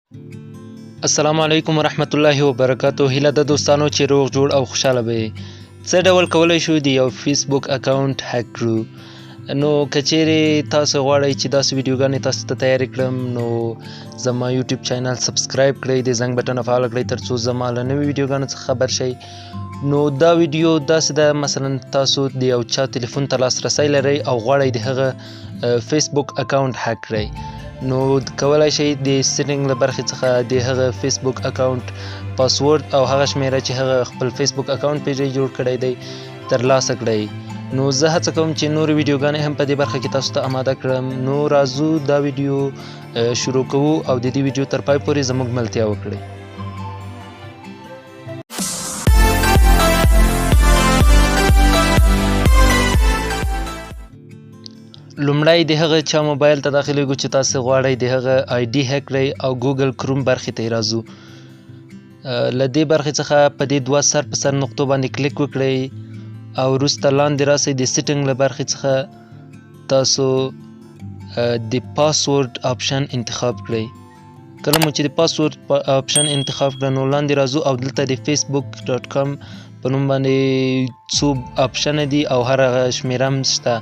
السلام علیکم ورحمت الله وبرکاتو. هیله ده دوستانو چې روغ جوړ او خوشاله به یې. څه ډول کولی شو د یو فیسبوک اکاونټ هک کړو؟ نو که چیرې تاسو غواړئ چې داسې ویډیوګانې تاسو ته تیارې کړم نو زما یوټیوب چینل سبسکرایب کړئ، د زنګ بټن فعال کړئ تر څو زما له نوي ویډیوګانو څخه خبر شئ. نو دا ویډیو داسې ده، مثلا تاسو د یو چا تلیفون ته لاسرسی لرئ او غواړئ د هغه فیسبوک اکاونټ هک کړئ. نو کولی شئ د سیټینګ له برخې څخه د هغه فیسبوک اکاونټ پاسورډ او هغه شمیره چې هغه خپل فیسبوک اکاونټ پې جوړ کړی دی ترلاسه کړئ. نو زه هڅه کوم چې نورې ویډیوګانې هم په دې برخه کې تاسو ته اماده کړم. نو راځو دا ویډیو شروع کوو او د دې ویډیو تر پای پورې زموږ ملتیا وکړئ. لومړی د هغه چا موبایل ته داخلیږو چې تاسو غواړئ د هغه آی ډي هک کړئ او ګوګل کروم برخې ته یې راځو. له دې برخې څخه په دې دوه سر په سر نقطو باندې کلیک وکړئ او وروسته لاندې راسئ. د سیټینګ له برخې څخه تاسو د پاسورډ آپشن انتخاب کړئ. کله مو چې د پاسورډ آپشن انتخاب کړه نو لاندې راځو او دلته د facebook.com په نوم باندې څو آپشنه دي او هر هغه شمیره هم شته